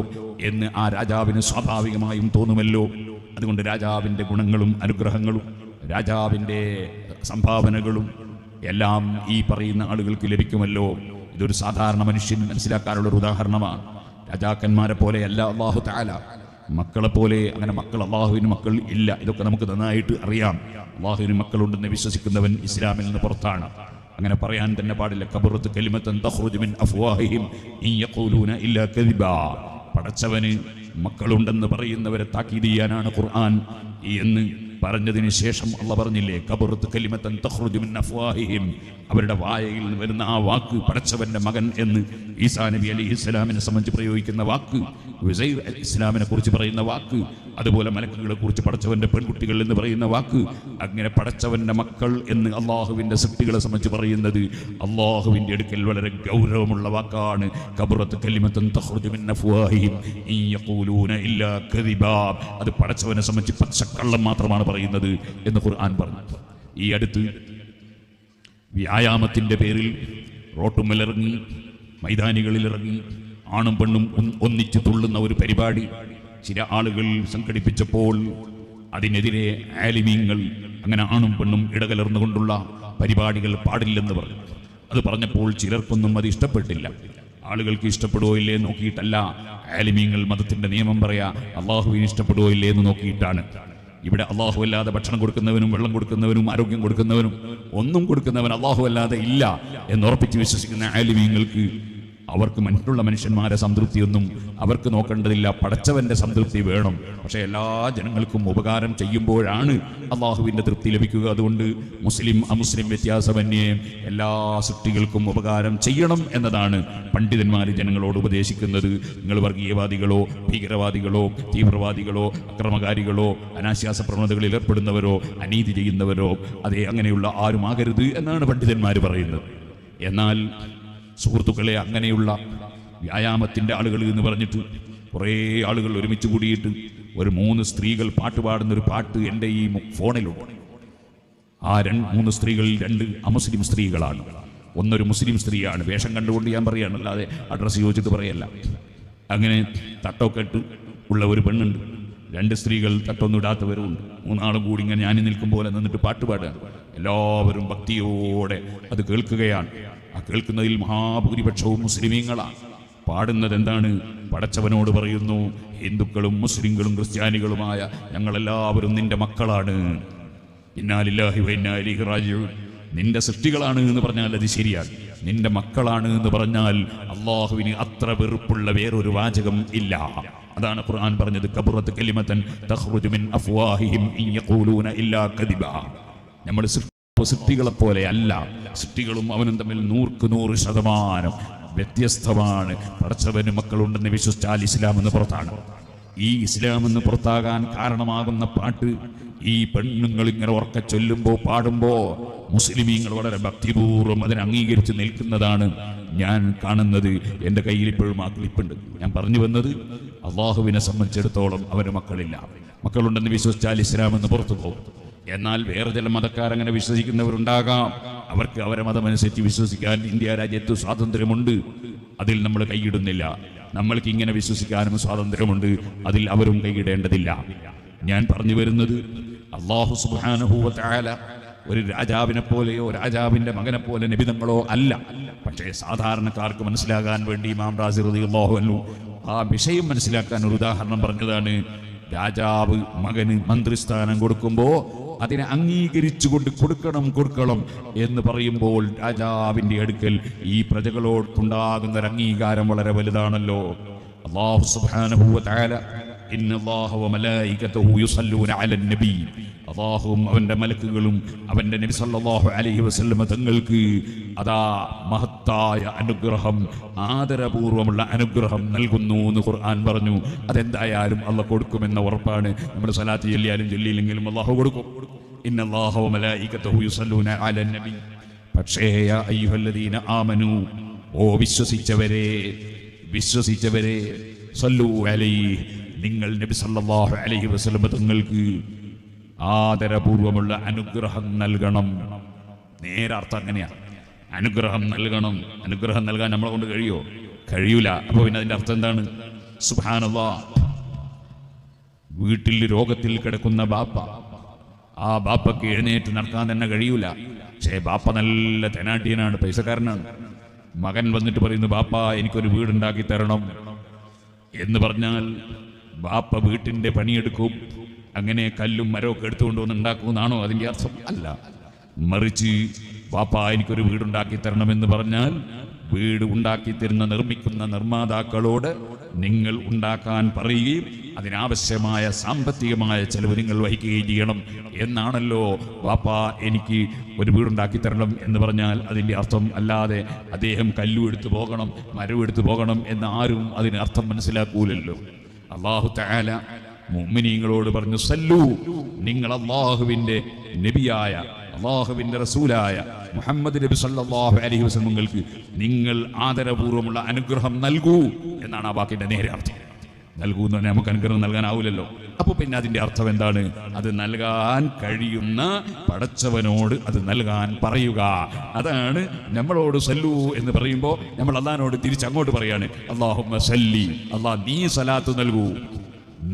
S1: എന്ന് ആ രാജാവിന് സ്വാഭാവികമായും തോന്നുമല്ലോ. അതുകൊണ്ട് രാജാവിൻ്റെ ഗുണങ്ങളും അനുഗ്രഹങ്ങളും രാജാവിൻ്റെ സംഭാവനകളും എല്ലാം ഈ പറയുന്ന ആളുകൾക്ക് ലഭിക്കുമല്ലോ. ഇതൊരു സാധാരണ മനുഷ്യൻ മനസ്സിലാക്കാനുള്ളൊരു ഉദാഹരണമാണ്. രാജാക്കന്മാരെ പോലെയല്ല അല്ലാഹു തആല, മക്കളെ പോലെ. അങ്ങനെ മക്കൾ, അള്ളാഹുവിന് മക്കൾ ഇല്ല, ഇതൊക്കെ നമുക്ക് നന്നായിട്ട് അറിയാം. അള്ളാഹുവിന് മക്കളുണ്ടെന്ന് വിശ്വസിക്കുന്നവൻ ഇസ്ലാമിൽ നിന്ന് പുറത്താണ്. അങ്ങനെ പറയാൻ തന്നെ പാടില്ല. കബറത്ത് കലിമത്തൻ തഖ്റുജു മിൻ അഫ്വാഹിഹിം ഇൻ യഖൂലൂന ഇല്ലാ കദിബാ. പടച്ചവന് മക്കളുണ്ടെന്ന് പറയുന്നവരെ താക്കീത് ചെയ്യാനാണ് ഖുർആൻ എന്ന് പറഞ്ഞതിന് ശേഷം അള്ളാഹ് പറഞ്ഞില്ലേ, കബറത്ത് കലിമത്തൻ തഖ്റുജു മിൻ അഫ്വാഹിഹിം, അവരുടെ വായയിൽ നിന്ന് വരുന്ന ആ വാക്ക് പടച്ചവന്റെ മകൻ എന്ന് ഈസാ നബി അലൈഹിസ്സലാമിനെ സംബന്ധിച്ച് പ്രയോഗിക്കുന്ന വാക്ക്, ഉസൈർ ഇസ്ലാമിനെ കുറിച്ച് പറയുന്ന വാക്ക്, അതുപോലെ മലക്കുകളെ കുറിച്ച് പടച്ചവന്റെ പെൺകുട്ടികൾ എന്ന് പറയുന്ന വാക്ക്, അങ്ങനെ പടച്ചവന്റെ മക്കൾ എന്ന് അള്ളാഹുവിന്റെ സൃഷ്ടികളെ സംബന്ധിച്ച് പറയുന്നത് അള്ളാഹുവിന്റെ അടുക്കൽ വളരെ ഗൗരവമുള്ള വാക്കാണ്. കബറത്ത് കലിമത്തൻ തഖ്റുജു മിൻ അഫ്വാഹിഹിം ഇൻ യഖൂലൂന ഇല്ലാ കദിബാ. അത് പടച്ചവനെ സംബന്ധിച്ച് പച്ചക്കള്ളം മാത്രമാണ് പറയുന്നത് എന്ന് ഖുർആൻ പറഞ്ഞു. ഈ അടുത്ത് വ്യായാമത്തിന്റെ പേരിൽ റോട്ടുമ്മലിറങ്ങി, മൈതാനികളിലിറങ്ങി ആണും പെണ്ണും ഒന്നിച്ച് തുള്ളുന്ന ഒരു പരിപാടി ചില ആളുകൾ സംഘടിപ്പിച്ചപ്പോൾ അതിനെതിരെ ആലിമീങ്ങൾ അങ്ങനെ ആണും പെണ്ണും ഇടകലർന്നുകൊണ്ടുള്ള പരിപാടികൾ പാടില്ലെന്ന് പറഞ്ഞു. അത് പറഞ്ഞപ്പോൾ ചിലർക്കൊന്നും അത് ഇഷ്ടപ്പെട്ടില്ല. ആളുകൾക്ക് ഇഷ്ടപ്പെടുവോ ഇല്ലേ നോക്കിയിട്ടല്ല ആലിമീങ്ങൾ മതത്തിന്റെ നിയമം പറയാ, അള്ളാഹുവിന് ഇഷ്ടപ്പെടുവോ ഇല്ലേ എന്ന് നോക്കിയിട്ടാണ്. ഇവിടെ അള്ളാഹു അല്ലാതെ ഭക്ഷണം കൊടുക്കുന്നവനും വെള്ളം കൊടുക്കുന്നവനും ആരോഗ്യം കൊടുക്കുന്നവനും ഒന്നും കൊടുക്കുന്നവൻ അള്ളാഹു അല്ലാതെ ഇല്ല എന്നുറപ്പിച്ച് വിശ്വസിക്കുന്ന ആലിമീങ്ങൾക്ക് അവർക്ക് മറ്റുള്ള മനുഷ്യന്മാരെ സംതൃപ്തിയൊന്നും അവർക്ക് നോക്കേണ്ടതില്ല, പടച്ചവന്റെ സംതൃപ്തി വേണം. പക്ഷേ എല്ലാ ജനങ്ങൾക്കും ഉപകാരം ചെയ്യുമ്പോഴാണ് അള്ളാഹുവിൻ്റെ തൃപ്തി ലഭിക്കുക. അതുകൊണ്ട് മുസ്ലിം അമുസ്ലിം വ്യത്യാസമന്യേ എല്ലാ സൃഷ്ടികൾക്കും ഉപകാരം ചെയ്യണം എന്നതാണ് പണ്ഡിതന്മാർ ജനങ്ങളോട് ഉപദേശിക്കുന്നത്. നിങ്ങൾ വർഗീയവാദികളോ ഭീകരവാദികളോ തീവ്രവാദികളോ അക്രമകാരികളോ അനാശാസ പ്രവണതകളിൽ ഏർപ്പെടുന്നവരോ അനീതി ചെയ്യുന്നവരോ അതേ അങ്ങനെയുള്ള ആരുമാകരുത് എന്നാണ് പണ്ഡിതന്മാർ പറയുന്നത്. എന്നാൽ സുഹൃത്തുക്കളെ, അങ്ങനെയുള്ള വ്യായാമത്തിൻ്റെ ആളുകൾ എന്ന് പറഞ്ഞിട്ട് കുറേ ആളുകൾ ഒരുമിച്ച് കൂടിയിട്ട് ഒരു 3 സ്ത്രീകൾ പാട്ട് പാടുന്നൊരു പാട്ട് എൻ്റെ ഈ ഫോണിലുണ്ട്. ആ 3 സ്ത്രീകളിൽ 2 അമുസ്ലിം സ്ത്രീകളാണ്, ഒന്നൊരു മുസ്ലിം സ്ത്രീയാണ്. വേഷം കണ്ടുകൊണ്ട് ഞാൻ പറയുകയാണ്, അല്ലാതെ അഡ്രസ്സ് ചോദിച്ചിട്ട് പറയല്ല. അങ്ങനെ തട്ടൊക്കെ ഇട്ട് ഉള്ള ഒരു പെണ്ണുണ്ട്, 2 സ്ത്രീകൾ തട്ടൊന്നും ഇടാത്തവരുമുണ്ട്. 3 ആളും കൂടി ഇങ്ങനെ ഞാൻ നിൽക്കും പോലെ നിന്നിട്ട് പാട്ട് പാടുകയാണ്. എല്ലാവരും ഭക്തിയോടെ അത് കേൾക്കുകയാണ്. ആ കേൾക്കുന്നതിൽ മഹാഭൂരിപക്ഷവും മുസ്ലിമീങ്ങളാണ്. പാടുന്നത് എന്താണ്? പടച്ചവനോട് പറയുന്നു, ഹിന്ദുക്കളും മുസ്ലിങ്ങളും ക്രിസ്ത്യാനികളുമായ ഞങ്ങളെല്ലാവരും നിന്റെ മക്കളാണ്. ഇന്നാ ലില്ലാഹി വ ഇന്നാ ഇലൈഹി റാജിഊൻ. നിന്റെ സൃഷ്ടികളാണ് എന്ന് പറഞ്ഞാൽ അത് ശരിയാണ്. നിന്റെ മക്കളാണ് എന്ന് പറഞ്ഞാൽ അള്ളാഹുവിന് അത്ര വെറുപ്പുള്ള വേറൊരു വാചകം ഇല്ല. അതാണ് ഖുർആൻ പറഞ്ഞത്, കബറത്ത് കലിമത്തൻ തഖ്റുജു മിൻ അഫ്വാഹിഹിം ഇൻ യഖൂലൂന ഇല്ലാ കദിബാ. നമ്മൾ സൃഷ്ടികളെ പോലെ അല്ല. സൃഷ്ടികളും അവനും തമ്മിൽ 100% വ്യത്യസ്തമാണ്. പടച്ചവന് മക്കളുണ്ടെന്ന് വിശ്വസിച്ചാൽ ഇസ്ലാം എന്ന് പുറത്താണ്. ഈ ഇസ്ലാം എന്ന് പുറത്താകാൻ കാരണമാകുന്ന പാട്ട് ഈ പെണ്ണുങ്ങൾ ഇങ്ങനെ ഉറക്കെ ചൊല്ലുമ്പോൾ പാടുമ്പോൾ മുസ്ലിമീങ്ങൾ വളരെ ഭക്തിപൂർവ്വം അതിനെ അംഗീകരിച്ച് നിൽക്കുന്നതാണ് ഞാൻ കാണുന്നത്. എൻ്റെ കയ്യിൽ ഇപ്പോഴും ആ ക്ലിപ്പുണ്ട്. ഞാൻ പറഞ്ഞു വന്നത്, അള്ളാഹുവിനെ സംബന്ധിച്ചിടത്തോളം അവന് മക്കളില്ല. മക്കളുണ്ടെന്ന് വിശ്വസിച്ചാൽ ഇസ്ലാം എന്ന് പുറത്തു പോകും. എന്നാൽ വേറെ ചില മതക്കാരങ്ങനെ വിശ്വസിക്കുന്നവരുണ്ടാകാം. അവർക്ക് അവരെ മതമനുസരിച്ച് വിശ്വസിക്കാൻ ഇന്ത്യ രാജ്യത്ത് സ്വാതന്ത്ര്യമുണ്ട്, അതിൽ നമ്മൾ കൈയിടുന്നില്ല. നമ്മൾക്ക് ഇങ്ങനെ വിശ്വസിക്കാനും സ്വാതന്ത്ര്യമുണ്ട്, അതിൽ അവരും കൈയിടേണ്ടതില്ല. ഞാൻ പറഞ്ഞു വരുന്നത്, അല്ലാഹു സുബ്ഹാനഹു വ തആല ഒരു രാജാവിനെ പോലെയോ രാജാവിൻ്റെ മകനെ പോലെ നബിതങ്ങളോ അല്ല. പക്ഷേ സാധാരണക്കാർക്ക് മനസ്സിലാകാൻ വേണ്ടി ഇമാം റാസി റളിയല്ലാഹു അൻഹു ആ വിഷയം മനസ്സിലാക്കാൻ ഒരു ഉദാഹരണം പറഞ്ഞതാണ്. രാജാവ് മകന് മന്ത്രിസ്ഥാനം കൊടുക്കുമ്പോൾ അതിനെ അംഗീകരിച്ചുകൊണ്ട് കൊടുക്കണം എന്ന് പറയുമ്പോൾ രാജാവിൻ്റെ അടുക്കൽ ഈ പ്രജകളോടുണ്ടാകുന്ന ഒരു അംഗീകാരം വളരെ വലുതാണല്ലോ. അല്ലാഹു സുബ്ഹാനഹു വ തആല ഇന്നല്ലാഹ വ മലായികതഹു യുസല്ലൂന അലൻ നബി, അല്ലാഹുവും അവൻ്റെ മലക്കുകളും അവൻ്റെ നബി സല്ലല്ലാഹു അലൈഹി വസല്ലം തങ്ങൾക്ക് അതാ മഹത്തായ അനുഗ്രഹം, ആദരപൂർവമുള്ള അനുഗ്രഹം നൽകുന്നു എന്ന് ഖുർആൻ പറഞ്ഞു. അതെന്തായാലും അല്ലാഹ് കൊടുക്കുമെന്ന ഉറപ്പാണ്. നമ്മൾ സ്വലാത്ത് ചൊല്ലിയാലും ചൊല്ലിയില്ലെങ്കിലും അല്ലാഹു കൊടുക്കും. ഇന്നല്ലാഹ വ മലായികതഹു യുസല്ലൂന അലൻ നബി. പക്ഷേ യാ അയ്യുഹല്ലദീന ആമനൂ, ഓ വിശ്വസിച്ചവരെ സല്ലൂ അലൈഹി, നിങ്ങൾ നബി സല്ലല്ലാഹു അലൈഹി വസല്ലം തങ്ങൾക്ക് ആദരപൂർവമുള്ള അനുഗ്രഹം നൽകണം. നേരെ അർത്ഥം അങ്ങനെയാണ്. അനുഗ്രഹം നൽകണം. അനുഗ്രഹം നൽകാൻ നമ്മളെ കൊണ്ട് കഴിയൂല. അപ്പൊ പിന്നെ അതിന്റെ അർത്ഥം എന്താണ്? സുബ്ഹാനല്ലാഹ്, വീട്ടിൽ രോഗത്തിൽ കിടക്കുന്ന ബാപ്പ, ആ ബാപ്പയ്ക്ക് എഴുന്നേറ്റ് നടക്കാൻ തന്നെ കഴിയൂല. പക്ഷേ ബാപ്പ നല്ല തെനാട്ടിയനാണ്, പൈസക്കാരനാണ്. മകൻ വന്നിട്ട് പറയുന്നു, ബാപ്പ എനിക്കൊരു വീടുണ്ടാക്കി തരണം എന്ന് പറഞ്ഞാൽ ബാപ്പ വീട്ടിൻ്റെ പണിയെടുക്കും. അങ്ങനെ കല്ലും മരമൊക്കെ എടുത്തുകൊണ്ടുവന്ന് ഉണ്ടാക്കുമെന്നാണോ അതിൻ്റെ അർത്ഥം? അല്ല. മറിച്ച് ബാപ്പ എനിക്കൊരു വീടുണ്ടാക്കി തരണമെന്ന് പറഞ്ഞാൽ വീട് ഉണ്ടാക്കി തരുന്ന നിർമ്മിക്കുന്ന നിർമ്മാതാക്കളോട് നിങ്ങൾ ഉണ്ടാക്കാൻ പറയുകയും അതിനാവശ്യമായ സാമ്പത്തികമായ ചെലവ് നിങ്ങൾ വഹിക്കുകയും ചെയ്യണം എന്നാണല്ലോ ബാപ്പ എനിക്ക് ഒരു വീടുണ്ടാക്കി തരണം എന്ന് പറഞ്ഞാൽ അതിൻ്റെ അർത്ഥം. അല്ലാതെ അദ്ദേഹം കല്ലും എടുത്തു പോകണം, മരവും എടുത്തു പോകണം എന്ന് ആരും അതിന് അർത്ഥം മനസ്സിലാക്കൂലല്ലോ. അല്ലാഹു തആല മുഅ്മിനീങ്ങളോട് പറഞ്ഞു, സല്ലു, നിങ്ങൾ അല്ലാഹുവിൻ്റെ നബിയായ അല്ലാഹുവിൻ്റെ റസൂലായ മുഹമ്മദ് നബി സല്ലല്ലാഹു അലൈഹി വസല്ലമക്ക് നിങ്ങൾ ആദരപൂർവ്വമുള്ള അനുഗ്രഹം നൽകൂ എന്നാണ് ആ വാക്കിൻ്റെ നേരെ അർത്ഥം. നൽകൂ എന്ന് പറഞ്ഞാൽ നമുക്ക് അനുഗ്രഹം നൽകാനാവില്ലല്ലോ. അപ്പോൾ പിന്നെ അതിൻ്റെ അർത്ഥം എന്താണ്? അത് നൽകാൻ കഴിയുന്ന പടച്ചവനോട് അത് നൽകാൻ പറയുക. അതാണ് നമ്മളോട് സല്ലു എന്ന് പറയുമ്പോൾ നമ്മൾ അല്ലാഹുവിനോട് തിരിച്ചങ്ങോട്ട് പറയാണ്, അല്ലാഹുമ്മ സല്ലി, അല്ലാഹ് നീ സലാത്ത് നൽകൂ,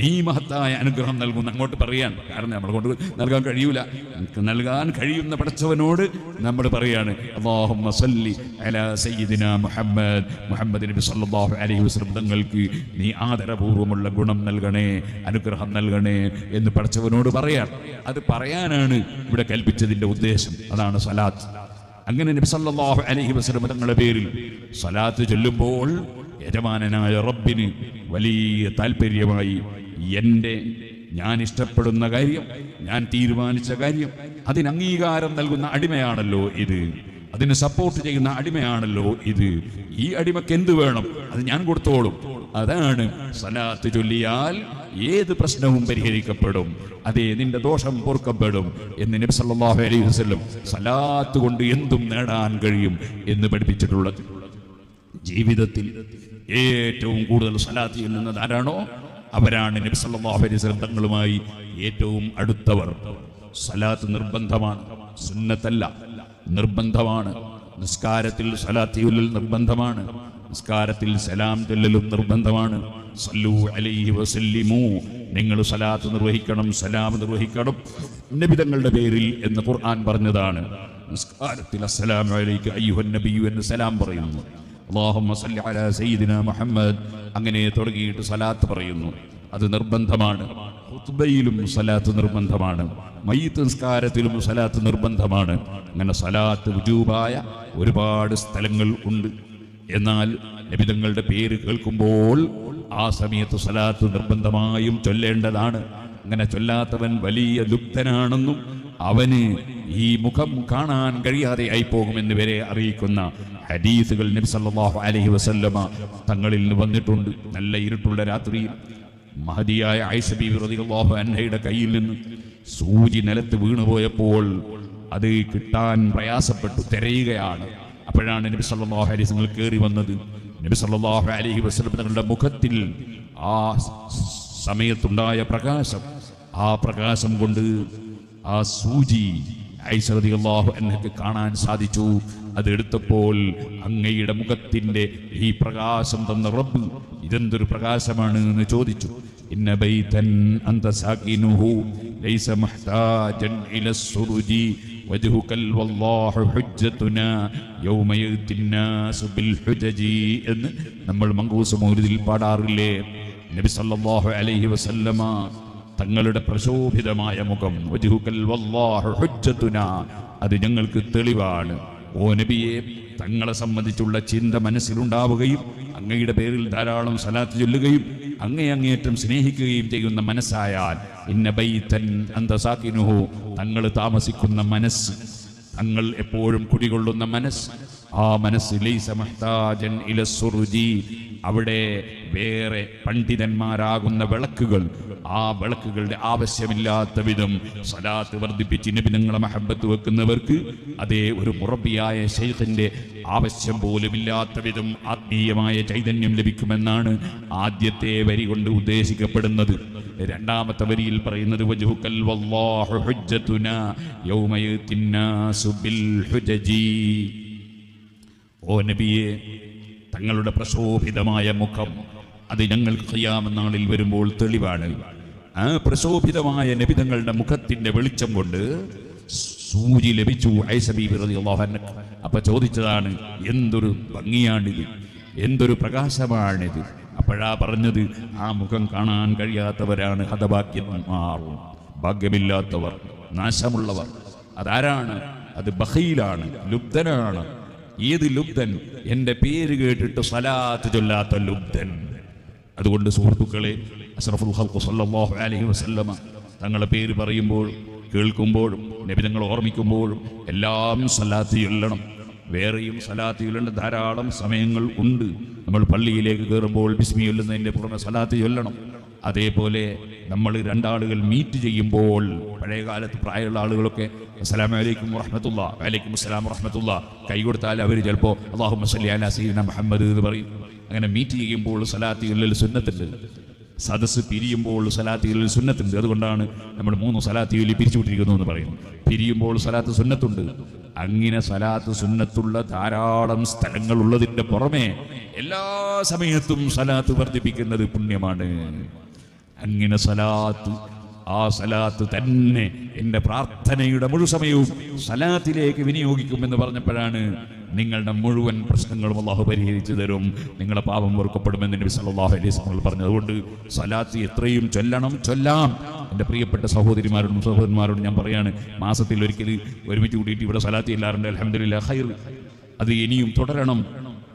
S1: നീ മഹത്തായ അനുഗ്രഹം നൽകുന്ന അങ്ങോട്ട് പറയാൻ. കാരണം നമ്മളെ കൊണ്ട് നൽകാൻ കഴിയൂല. നൽകാൻ കഴിയുന്ന പടച്ചവനോട് നമ്മൾ പറയാണ്, അല്ലാഹുമ്മ സല്ലി അലാ സയ്യിദിനാ മുഹമ്മദ് നബി സല്ലല്ലാഹു അലൈഹി വസല്ലം തങ്ങൾക്ക് നീ ആദരപൂർവ്വമുള്ള ഗുണം നൽകണേ, അനുഗ്രഹം നൽകണേ എന്ന് പടച്ചവനോട് പറയാൻ. അത് പറയാനാണ് ഇവിടെ കൽപ്പിച്ചതിൻ്റെ ഉദ്ദേശം. അതാണ് സലാത്ത്. അങ്ങനെ നബി സല്ലല്ലാഹു അലൈഹി വസല്ലം തങ്ങളുടെ പേരിൽ സലാത്ത് ചൊല്ലുമ്പോൾ യജമാനനായ റബ്ബിന് വലിയ താല്പര്യമായി, ഞാൻ ഇഷ്ടപ്പെടുന്ന കാര്യം, ഞാൻ തീരുമാനിച്ച കാര്യം, അതിന് അംഗീകാരം നൽകുന്ന അടിമയാണല്ലോ ഇത്, അതിന് സപ്പോർട്ട് ചെയ്യുന്ന അടിമയാണല്ലോ ഇത്. ഈ അടിമയ്ക്ക് എന്ത് വേണം അത് ഞാൻ കൊടുത്തോളും. അതാണ് സലാത്ത് ചൊല്ലിയാൽ ഏത് പ്രശ്നവും പരിഹരിക്കപ്പെടും, അതേ നിന്റെ ദോഷം പൊറുക്കപ്പെടും എന്ന് നബി സല്ലല്ലാഹു അലൈഹി വസല്ലം സലാത്ത് കൊണ്ട് എന്തും നേടാൻ കഴിയും എന്ന് പഠിപ്പിച്ചിട്ടുള്ളത്. ജീവിതത്തിൽ ഏറ്റവും കൂടുതൽ സലാത്ത് ചെല്ലുന്നത് ആരാണോ അവരാണ് നബി സല്ലല്ലാഹു അലൈഹി വസല്ലം തങ്ങളുമായി ഏറ്റവും അടുത്തവർ. സലാത്ത് നിർബന്ധമാണ്, സുന്നത്തല്ല, നിർബന്ധമാണ്. നിസ്കാരത്തിൽ സലാത്ത് ചൊല്ലൽ നിർബന്ധമാണ്, നിസ്കാരത്തിൽ സലാം ചൊല്ലലും നിർബന്ധമാണ്. സല്ലു അലൈഹി വസല്ലിമു, നിങ്ങൾ സലാത്ത് നിർവഹിക്കണം, സലാം നിർവഹിക്കണം നബി തങ്ങളുടെ പേരിൽ എന്ന് ഖുർആൻ പറഞ്ഞതാണ്. നിസ്കാരത്തിൽ അസ്സലാമു അലൈക അയ്യുഹൻ നബിയ്യു എന്ന് സലാം പറയുന്നു. അല്ലാഹുമ്മ സല്ലി അലാ സയ്യിദിനാ മുഹമ്മദ് അങ്ങനെ തുടങ്ങിയിട്ട് സലാത്ത് പറയുന്നു. അത് നിർബന്ധമാണ്. ഖുത്ബയിലും സലാത്ത് നിർബന്ധമാണ്, മയ്യിത്ത് നിസ്കാരത്തിലും സലാത്ത് നിർബന്ധമാണ്. അങ്ങനെ സലാത്ത് വുജൂബായ ഒരുപാട് സ്ഥലങ്ങൾ ഉണ്ട്. എന്നാൽ നബി തങ്ങളുടെ പേര് കേൾക്കുമ്പോൾ ആ സമയത്ത് സലാത്ത് നിർബന്ധമായും ചൊല്ലേണ്ടതാണ്. അങ്ങനെ ചൊല്ലാത്തവൻ വലിയ ദുഃഖനാണെന്നും അവന് ഈ മുഖം കാണാൻ കഴിയാതെ ആയി പോകുമെന്ന് വരെ അറിയിക്കുന്ന ഹദീസുകൾ നബി സല്ലല്ലാഹു അലൈഹി വസല്ലമ തങ്ങളിൽ നിന്ന് വന്നിട്ടുണ്ട്. നല്ല ഇരുട്ടുള്ള രാത്രിയിൽ മഹദിയായ ആയിഷ ബീവി റളിയല്ലാഹു അൻഹയുടെ കയ്യിൽ നിന്ന് സൂചി നിലത്ത് വീണുപോയപ്പോൾ അത് കിട്ടാൻ പ്രയാസപ്പെട്ടു, തിരയുകയാണ്. അപ്പോഴാണ് നബി സല്ലല്ലാഹു അലൈഹി വസല്ലം കയറി വന്നത്. നബി സല്ലല്ലാഹു അലൈഹി വസല്ലം തങ്ങളുടെ മുഖത്തിൽ ആ സമയത്തുണ്ടായ പ്രകാശം, ആ പ്രകാശം കൊണ്ട് ആ സൂചി ആയിഷ റളിയല്ലാഹു അൻഹയ്ക്ക് കാണാൻ സാധിച്ചു. അതെടുത്തപ്പോൾ അങ്ങയുടെ മുഖത്തിന്റെ ഈ പ്രകാശം തന്ന റബ്ബ് ഇതെന്തൊരു പ്രകാശമാണ് എന്ന് ചോദിച്ചു. ഇന്ന ബൈതൻ അന്ത സാകിനുഹു ലൈസ മുഹ്താജൻ ഇലസ്സുറുജി വജ്ഹുകൽ വല്ലാഹു ഹുജ്ജതുനാ യൗമ യഅ്തിന്നാസു ബിൽ ഹുജജി എന്ന് നമ്മൾ മങ്കൂസ് മൗലിദിൽ പാടാറില്ലേ. നബി സല്ലല്ലാഹു അലൈഹി വസല്ലമ തങ്ങളുടെ പ്രശോഭിതമായ മുഖം, വജ്ഹുകൽ വല്ലാഹു ഹുജ്ജതുനാ, അത് ഞങ്ങൾക്ക് തെളിവാണ്. ഓ നബിയെ, തങ്ങളെ സംബന്ധിച്ചുള്ള ചിന്ത മനസ്സിലുണ്ടാവുകയും അങ്ങയുടെ പേരിൽ ധാരാളം സലാത്ത് ചൊല്ലുകയും അങ്ങേയറ്റം സ്നേഹിക്കുകയും ചെയ്യുന്ന മനസ്സായാൽ, ഇന്ന ബൈതൻ അന്ത സാകിനുഹു, തങ്ങൾ താമസിക്കുന്ന മനസ്സ്, തങ്ങൾ എപ്പോഴും കുടികൊള്ളുന്ന മനസ്സ്, ആ മനസ്സ് ലൈസ മുഹ്താജൻ ഇല സുർജി, അവിടെ വേറെ പണ്ഡിതന്മാരാകുന്ന വിളക്കുകൾ, ആ വിളക്കുകളുടെ ആവശ്യമില്ലാത്ത വിധം സ്വലാത്ത് വർദ്ധിപ്പിച്ച് നബി തങ്ങളെ മഹബത്ത് വെക്കുന്നവർക്ക് അതേ ഒരു മുറബിയായ ശൈഖിന്റെ ആവശ്യം പോലുമില്ലാത്ത വിധം ആത്മീയമായ ചൈതന്യം ലഭിക്കുമെന്നാണ് ആദ്യത്തെ വരി കൊണ്ട് ഉദ്ദേശിക്കപ്പെടുന്നത്. രണ്ടാമത്തെ വരിയിൽ പറയുന്നത് വജ്ഹുകൽ വല്ലാഹു ഹുജ്ജതുനാ യൗമ യതിന്നാസു ബിൽ ഹുജജി. ഓ നബിയെ, തങ്ങളുടെ പ്രശോഭിതമായ മുഖം അത് ഞങ്ങൾക്ക് ഖിയാമത്ത് നാളിൽ വരുമ്പോൾ തെളിവാണ്. ആ പ്രശോഭിതമായ നബി തങ്ങളുടെ മുഖത്തിന്റെ വെളിച്ചം കൊണ്ട് സൂചി ലഭിച്ചു ആയിഷ ബീബി റളിയല്ലാഹു അൻഹ. അപ്പൊ ചോദിച്ചതാണ്, എന്തൊരു ഭംഗിയാണിത്, എന്തൊരു പ്രകാശമാണിത്. അപ്പോഴാ പറഞ്ഞത്, ആ മുഖം കാണാൻ കഴിയാത്തവരാണ് ഹതഭാഗ്യന്മാർ, ഭാഗ്യമില്ലാത്തവർ, നാശമുള്ളവർ. അതാരാണ്? അത് ബഖീലാണ്, ലുബ്ധനാണ്. ഏത് ലുബ്ധൻ? എൻ്റെ പേര് കേട്ടിട്ട് സ്വലാത്ത് ചൊല്ലാത്ത ലുബ്ധൻ. അതുകൊണ്ട് സുഹൃത്തുക്കളെ, അഷ്റഫുൽ ഖൽഖ് സല്ലല്ലാഹു അലൈഹി വസല്ലമ തങ്ങളെ പേര് പറയുമ്പോൾ, കേൾക്കുമ്പോഴും നബി തങ്ങൾ ഓർമ്മിക്കുമ്പോഴും എല്ലാം സ്വലാത്ത് ചൊല്ലണം. വേറെയും സ്വലാത്ത് ചൊല്ലേണ്ട ധാരാളം സമയങ്ങൾ ഉണ്ട്. നമ്മൾ പള്ളിയിലേക്ക് കയറുമ്പോൾ ബിസ്മി ചൊല്ലുന്നതിൻ്റെ പുറമെ സ്വലാത്ത് ചൊല്ലണം. അതേപോലെ നമ്മൾ രണ്ടാളുകൾ മീറ്റ് ചെയ്യുമ്പോൾ, പഴയ കാലത്ത് പ്രായമുള്ള ആളുകളൊക്കെ അസ്സലാമു അലൈക്കും വറഹ്മത്തുള്ളാ, വഅലൈക്കും അസ്സലാം വറഹ്മത്തുള്ളാ കൈ കൊടുത്താൽ അവർ ചിലപ്പോൾ അല്ലാഹുമ്മ സ്വല്ലി അലാ സയ്യിദിനാ മുഹമ്മദ് എന്ന് പറയും. അങ്ങനെ മീറ്റ് ചെയ്യുമ്പോൾ സ്വലാത്ത് ചൊല്ലൽ സുന്നത്തുണ്ട്. സദസ്സ് പിരിയുമ്പോൾ സ്വലാത്ത് ചൊല്ലൽ സുന്നത്തുണ്ട്. അതുകൊണ്ടാണ് നമ്മൾ 3 സ്വലാത്ത് ചൊല്ലി പിരിച്ചുവിട്ടിരിക്കുന്നു എന്ന് പറയും. പിരിയുമ്പോൾ സ്വലാത്ത് സുന്നത്തുണ്ട്. അങ്ങനെ സ്വലാത്ത് സുന്നത്തുള്ള ധാരാളം സ്ഥലങ്ങളുള്ളതിൻ്റെ പുറമെ എല്ലാ സമയത്തും സ്വലാത്ത് വർദ്ധിപ്പിക്കുന്നത് പുണ്യമാണ്. അങ്ങനെ സ്വലാത്ത്, ആ സ്വലാത്ത് തന്നെ എൻ്റെ പ്രാർത്ഥനയുടെ മുഴു സമയവും സ്വലാത്തിലേക്ക് വിനിയോഗിക്കുമെന്ന് പറഞ്ഞപ്പോഴാണ് നിങ്ങളുടെ മുഴുവൻ പ്രശ്നങ്ങളും അല്ലാഹു പരിഹരിച്ചു തരും, നിങ്ങളുടെ പാപം വെറുക്കപ്പെടുമെന്ന് നബി സല്ലല്ലാഹു അലൈഹി വസല്ലം പറഞ്ഞു. അതുകൊണ്ട് സ്വലാത്ത് എത്രയും ചൊല്ലാം. എൻ്റെ പ്രിയപ്പെട്ട സഹോദരിമാരോടും സഹോദരന്മാരോടും ഞാൻ പറയാണ്, മാസത്തിൽ ഒരിക്കൽ ഒരുമിച്ച് കൂടിയിട്ട് ഇവിടെ സ്വലാത്ത് ചെല്ലാറുണ്ട്. അൽഹംദുലില്ലാഹ് ഖൈർ. അത് ഇനിയും തുടരണം.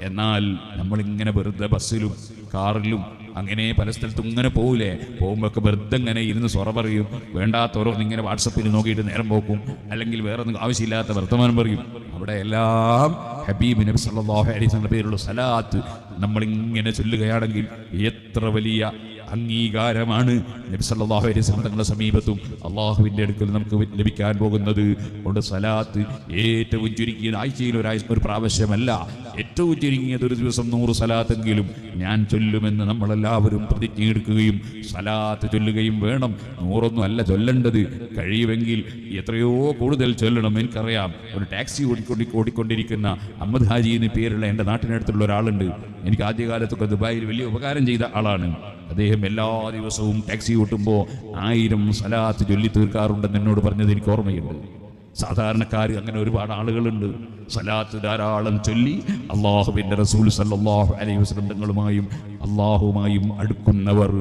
S1: എന്നാൽ നമ്മളിങ്ങനെ വെറുതെ ബസ്സിലും കാറിലും അങ്ങനെ പല സ്ഥലത്തും ഇങ്ങനെ പോകില്ലേ, പോകുമ്പോഴൊക്കെ വെറുതെ ഇങ്ങനെ ഇരുന്ന് സൊറ പറയും, വേണ്ടാത്തവരൊന്നും ഇങ്ങനെ വാട്സപ്പിൽ നോക്കിയിട്ട് നേരം പോക്കും, അല്ലെങ്കിൽ വേറെ ഒന്നും ആവശ്യമില്ലാത്ത വർത്തമാനം പറയും. അവിടെ എല്ലാം ഹബീബ് നബി സല്ലല്ലാഹു അലൈഹി വസല്ലം പേരുള്ള സ്വലാത്ത് നമ്മളിങ്ങനെ ചൊല്ലുകയാണെങ്കിൽ എത്ര വലിയ അംഗീകാരമാണ് നബി സല്ലല്ലാഹു അലൈഹി വസല്ലം തങ്ങളുടെ സമീപത്തും അള്ളാഹുവിൻ്റെ അടുക്കൽ നമുക്ക് ലഭിക്കാൻ പോകുന്നത്. കൊണ്ട് സ്വലാത്ത് ഏറ്റവും ചുരുങ്ങിയത് ആഴ്ചയിൽ ഒരു പ്രാവശ്യമല്ല, ഏറ്റവും ചുരുങ്ങിയത് ഒരു ദിവസം 100 സ്വലാത്തെങ്കിലും ഞാൻ ചൊല്ലുമെന്ന് നമ്മളെല്ലാവരും പ്രതിജ്ഞയെടുക്കുകയും സ്വലാത്ത് ചൊല്ലുകയും വേണം. 100 അല്ല ചൊല്ലേണ്ടത്, കഴിയുമെങ്കിൽ എത്രയോ കൂടുതൽ ചൊല്ലണം. എനിക്കറിയാം, ഒരു ടാക്സി ഓടിക്കൊണ്ടിരിക്കുന്ന അഹമ്മദ് ഹാജി എന്ന് പേരുള്ള എൻ്റെ നാട്ടിനടുത്തുള്ള ഒരാളുണ്ട്. എനിക്ക് ആദ്യകാലത്തൊക്കെ ദുബായിൽ വലിയ ഉപകാരം ചെയ്ത ആളാണ്. അദ്ദേഹം എല്ലാ ദിവസവും ടാക്സി ഓട്ടുമ്പോൾ 1000 സ്വലാത്ത് ചൊല്ലി തീർക്കാറുണ്ടെന്ന് എന്നോട് പറഞ്ഞത് എനിക്ക് ഓർമ്മയുണ്ട്. സാധാരണക്കാർ അങ്ങനെ ഒരുപാട് ആളുകളുണ്ട്. സ്വലാത്ത് ധാരാളം ചൊല്ലി അള്ളാഹുവിൻ്റെ റസൂൽ സല്ലല്ലാഹു അലൈഹി വസല്ലം തങ്ങളുമായും അള്ളാഹുമായും അടുക്കുന്നവർ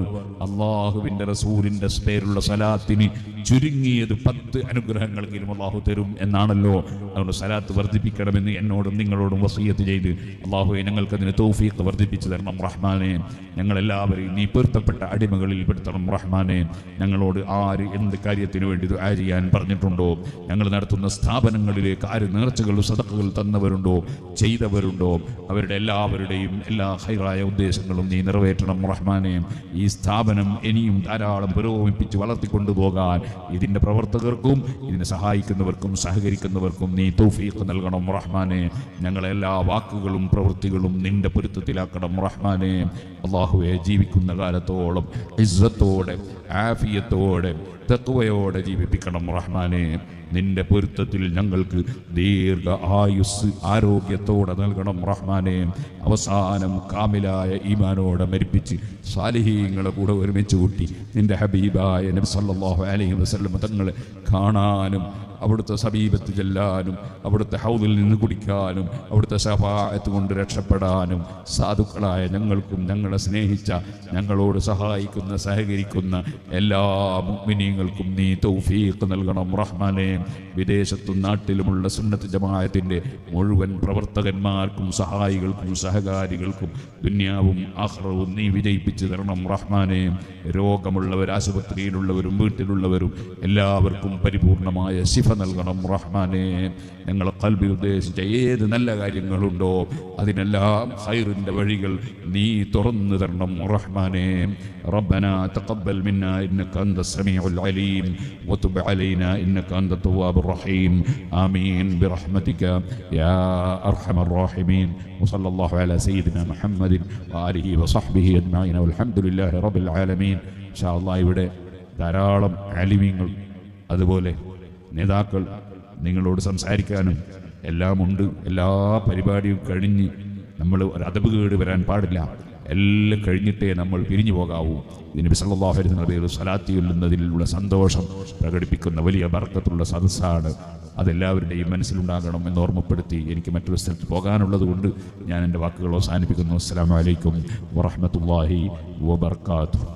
S1: അള്ളാഹുവിൻ്റെ റസൂലിൻ്റെ പേരുള്ള സ്വലാത്തിന് ചുരുങ്ങിയത് 10 അനുഗ്രഹങ്ങളെങ്കിലും അള്ളാഹു തരും എന്നാണല്ലോ. അതുകൊണ്ട് സ്വലാത്ത് വർദ്ധിപ്പിക്കണമെന്ന് എന്നോടും നിങ്ങളോടും വസിയത്ത് ചെയ്ത് അള്ളാഹുവെ ഞങ്ങൾക്കതിന് തൗഫീഖ് വർദ്ധിപ്പിച്ചു തരണം റഹ്മാനെ. ഞങ്ങളെല്ലാവരെയും നീ പൊരുത്തപ്പെട്ട അടിമകളിൽ പെടുത്തണം റഹ്മാനെ. ഞങ്ങളോട് ആര് എന്ത് കാര്യത്തിന് വേണ്ടി ദുആ ചെയ്യാൻ പറഞ്ഞിട്ടുണ്ടോ, ഞങ്ങൾ നടത്തുന്ന സ്ഥാപനങ്ങളിലേക്ക് ആര് നേർച്ചകളും സദഖകൾ തന്നവരുണ്ടോ, ചെയ്തവരുണ്ടോ, അവരുടെ എല്ലാവരുടെയും എല്ലാ ഖൈറായ ഉദ്ദേശങ്ങളും നീ നിറവേറ്റണം റഹ്മാനെ. ഈ സ്ഥാപനം ഇനിയും ധാരാളം പുരോഗമിപ്പിച്ച് വളർത്തിക്കൊണ്ടുപോകാൻ ഇതിൻ്റെ പ്രവർത്തകർക്കും ഇതിനെ സഹായിക്കുന്നവർക്കും സഹകരിക്കുന്നവർക്കും നീ തൗഫീഖ് നൽകണം റഹ്മാനെ. ഞങ്ങളെല്ലാ വാക്കുകളും പ്രവൃത്തികളും നിന്റെ പൊരുത്തത്തിലാക്കണം റഹ്മാനെ. അല്ലാഹുവേ, ജീവിക്കുന്ന കാലത്തോളം ഇസ്സത്തോടെ ആഫിയത്തോടെ തഖ്വയോടെ ജീവിപ്പിക്കണം റഹ്മാനെ. നിന്റെ പൊരുത്തത്തിൽ ഞങ്ങൾക്ക് ദീർഘ ആയുസ് ആരോഗ്യത്തോടെ നൽകണം റഹ്മാനെ. അവസാനം കാമിലായ ഈമാനോടെ മരിപ്പിച്ച് സാലിഹീങ്ങളെ കൂടെ ഒരുമിച്ച് കൂട്ടി നിന്റെ ഹബീബായ നബി സല്ലല്ലാഹു അലൈഹി വസല്ലം തങ്ങളെ കാണാനും അവിടുത്തെ സമീപത്ത് ചെല്ലാനും അവിടുത്തെ ഹൗദിൽ നിന്ന് കുടിക്കാനും അവിടുത്തെ ശഫാഅത്ത് കൊണ്ട് രക്ഷപ്പെടാനും സാധുക്കളായ ഞങ്ങൾക്കും ഞങ്ങളെ സ്നേഹിച്ച ഞങ്ങളോട് സഹായിക്കുന്ന സഹകരിക്കുന്ന എല്ലാ മുഅ്മിനീങ്ങൾക്കും നീ തൗഫീഖ് നൽകണം റഹ്മാനെ. വിദേശത്തും നാട്ടിലുമുള്ള സുന്നത്ത് ജമാഅത്തിൻ്റെ മുഴുവൻ പ്രവർത്തകന്മാർക്കും സഹായികൾക്കും സഹകാരികൾക്കും ദുനിയാവും ആഖിറവും നീ വിജയിപ്പിച്ചു തരണം റഹ്മാനെ. രോഗമുള്ളവർ, ആശുപത്രിയിലുള്ളവരും വീട്ടിലുള്ളവരും എല്ലാവർക്കും പരിപൂർണമായ ശിഫ ശിഫ നൽകണം റഹ്മാനെ. ഞങ്ങൾ ഖൽബിൽ ഉദ്ദേശിച്ച ഏത് നല്ല കാര്യങ്ങളുണ്ടോ അതിനെല്ലാം ഖൈറിൻ്റെ വഴികൾ നീ തുറന്നു തരണം റഹ്മാനെ. റബ്ബനാ തഖബ്ബൽ മിന്നാ ഇന്നക അൻതസ് സമീഉൽ അലീം വതുബ് അലൈനാ ഇന്നക അൻതത് തവ്വാബുർ റഹീം. ആമീൻ ബിറഹ്മതിക യാ അർഹമർ റഹീമീൻ. വസല്ലല്ലാഹു അലാ സയ്യിദിനാ മുഹമ്മദിൻ വആലിഹി വസഹ്ബിഹി അജ്മഈൻ വൽഹംദുലില്ലാഹി റബ്ബിൽ ആലമീൻ. ഇൻഷാ അല്ലാഹ് ഇവിടെ ധാരാളം ആലിമീങ്ങൾ അതുപോലെ നേതാക്കൾ നിങ്ങളോട് സംസാരിക്കാനും എല്ലാം ഉണ്ട്. എല്ലാ പരിപാടിയും കഴിഞ്ഞ് നമ്മൾ ഒരു അദബ് കേട് വരാൻ പാടില്ല. എല്ലാം കഴിഞ്ഞിട്ടേ നമ്മൾ പിരിഞ്ഞു പോകാവൂ. നബി സല്ലല്ലാഹു അലൈഹി വസല്ലം സ്വലാത്ത് ചൊല്ലുന്നതിലുള്ള സന്തോഷം പ്രകടിപ്പിക്കുന്ന വലിയ ബർക്കത്തുള്ള സദസ്സാണ്. അതെല്ലാവരുടെയും മനസ്സിലുണ്ടാകണം എന്ന് ഓർമ്മപ്പെടുത്തി എനിക്ക് മറ്റൊരു സ്ഥലത്ത് പോകാനുള്ളത് കൊണ്ട് ഞാൻ എൻ്റെ വാക്കുകൾ അവസാനിപ്പിക്കുന്നു. അസ്സലാമു അലൈക്കും വറഹ്മത്തുള്ളാഹി വബറകാതുഹു.